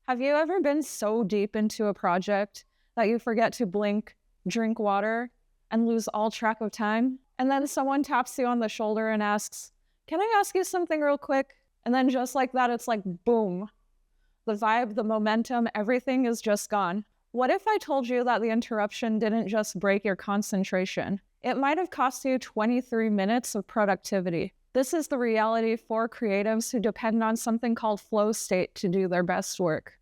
Have you ever been so deep into a project that you forget to blink, drink water, and lose all track of time? And then someone taps you on the shoulder and asks, "Can I ask you something real quick?" And then just like that, it's like, boom. The vibe, the momentum, everything is just gone. What if I told you that the interruption didn't just break your concentration? It might have cost you 23 minutes of productivity. This is the reality for creatives who depend on something called flow state to do their best work.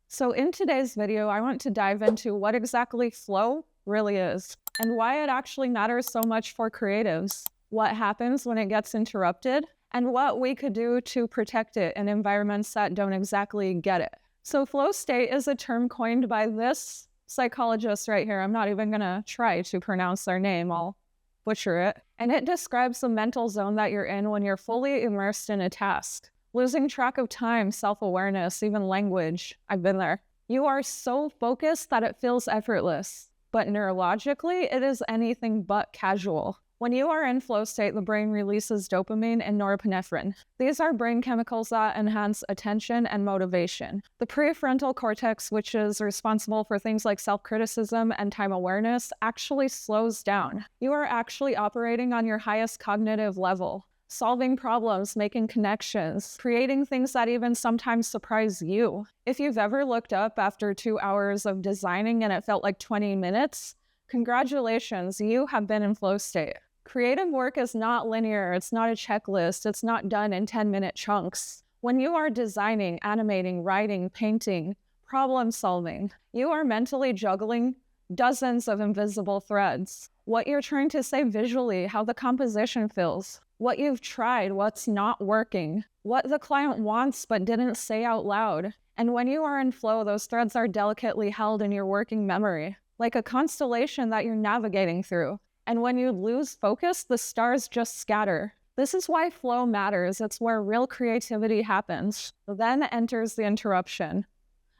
So in today's video, I want to dive into what exactly flow really is and why it actually matters so much for creatives, what happens when it gets interrupted, and what we could do to protect it in environments that don't exactly get it. So flow state is a term coined by this psychologist right here. I'm not even gonna try to pronounce their name, I'll butcher it. And it describes the mental zone that you're in when you're fully immersed in a task. Losing track of time, self-awareness, even language. I've been there. You are so focused that it feels effortless, but neurologically, it is anything but casual. When you are in flow state, the brain releases dopamine and norepinephrine. These are brain chemicals that enhance attention and motivation. The prefrontal cortex, which is responsible for things like self-criticism and time awareness, actually slows down. You are actually operating on your highest cognitive level, solving problems, making connections, creating things that even sometimes surprise you. If you've ever looked up after 2 hours of designing and it felt like 20 minutes, congratulations, you have been in flow state. Creative work is not linear, it's not a checklist, it's not done in 10-minute chunks. When you are designing, animating, writing, painting, problem solving, you are mentally juggling dozens of invisible threads. What you're trying to say visually, how the composition feels, what you've tried, what's not working, what the client wants but didn't say out loud. And when you are in flow, those threads are delicately held in your working memory, like a constellation that you're navigating through. And when you lose focus, the stars just scatter. This is why flow matters. It's where real creativity happens. Then enters the interruption.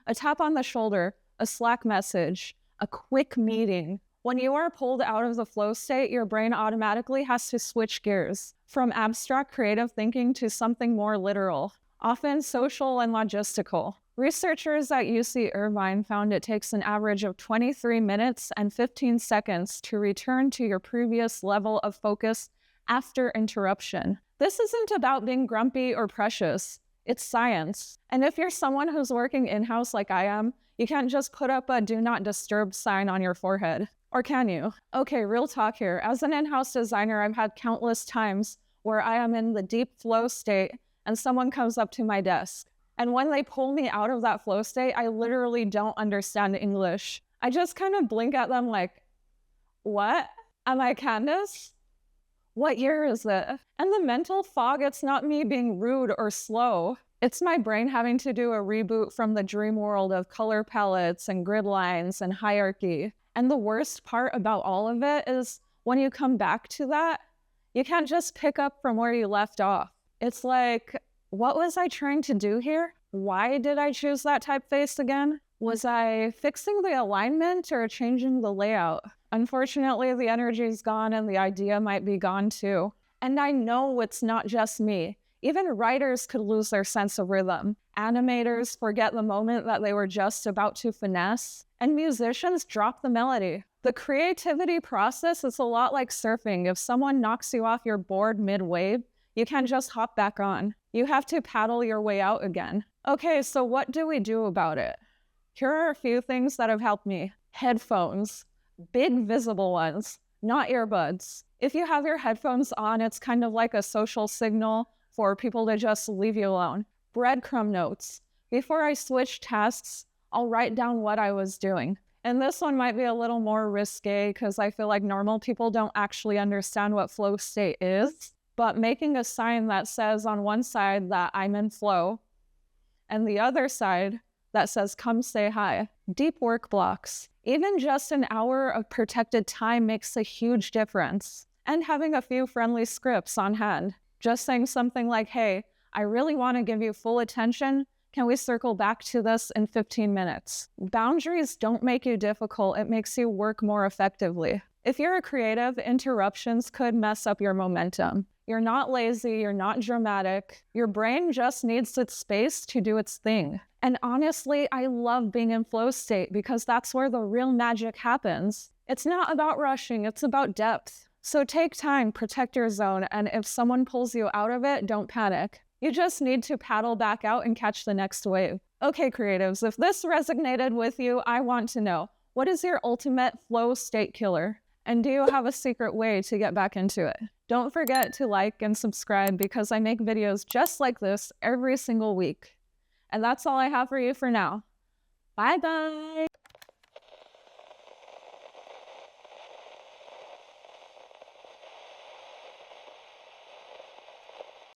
A tap on the shoulder, a Slack message, a quick meeting. When you are pulled out of the flow state, your brain automatically has to switch gears from abstract creative thinking to something more literal, often social and logistical. Researchers at UC Irvine found it takes an average of 23 minutes and 15 seconds to return to your previous level of focus after interruption. This isn't about being grumpy or precious. It's science. And if you're someone who's working in-house like I am, you can't just put up a do not disturb sign on your forehead. Or can you? Okay, real talk here. As an in-house designer, I've had countless times where I am in the deep flow state and someone comes up to my desk. And when they pull me out of that flow state, I literally don't understand English. I just kind of blink at them like, what? Am I Candace? What year is it? And the mental fog, it's not me being rude or slow. It's my brain having to do a reboot from the dream world of color palettes and grid lines and hierarchy. And the worst part about all of it is when you come back to that, you can't just pick up from where you left off. It's like, what was I trying to do here? Why did I choose that typeface again? Was I fixing the alignment or changing the layout? Unfortunately, the energy's gone and the idea might be gone too. And I know it's not just me. Even writers could lose their sense of rhythm. Animators forget the moment that they were just about to finesse. And musicians drop the melody. The creativity process is a lot like surfing. If someone knocks you off your board mid-wave, you can't just hop back on. You have to paddle your way out again. Okay, so what do we do about it? Here are a few things that have helped me. Headphones, big visible ones, not earbuds. If you have your headphones on, it's kind of like a social signal for people to just leave you alone. Breadcrumb notes. Before I switch tasks, I'll write down what I was doing. And this one might be a little more risque because I feel like normal people don't actually understand what flow state is. But making a sign that says on one side that I'm in flow and the other side that says come say hi. Deep work blocks. Even just an hour of protected time makes a huge difference. And having a few friendly scripts on hand. Just saying something like, hey, I really want to give you full attention. Can we circle back to this in 15 minutes? Boundaries don't make you difficult. It makes you work more effectively. If you're a creative, interruptions could mess up your momentum. You're not lazy, you're not dramatic. Your brain just needs its space to do its thing. And honestly, I love being in flow state because that's where the real magic happens. It's not about rushing, it's about depth. So take time, protect your zone, and if someone pulls you out of it, don't panic. You just need to paddle back out and catch the next wave. Okay, creatives, if this resonated with you, I want to know, what is your ultimate flow state killer? And do you have a secret way to get back into it? Don't forget to like and subscribe because I make videos just like this every single week. And that's all I have for you for now. Bye-bye.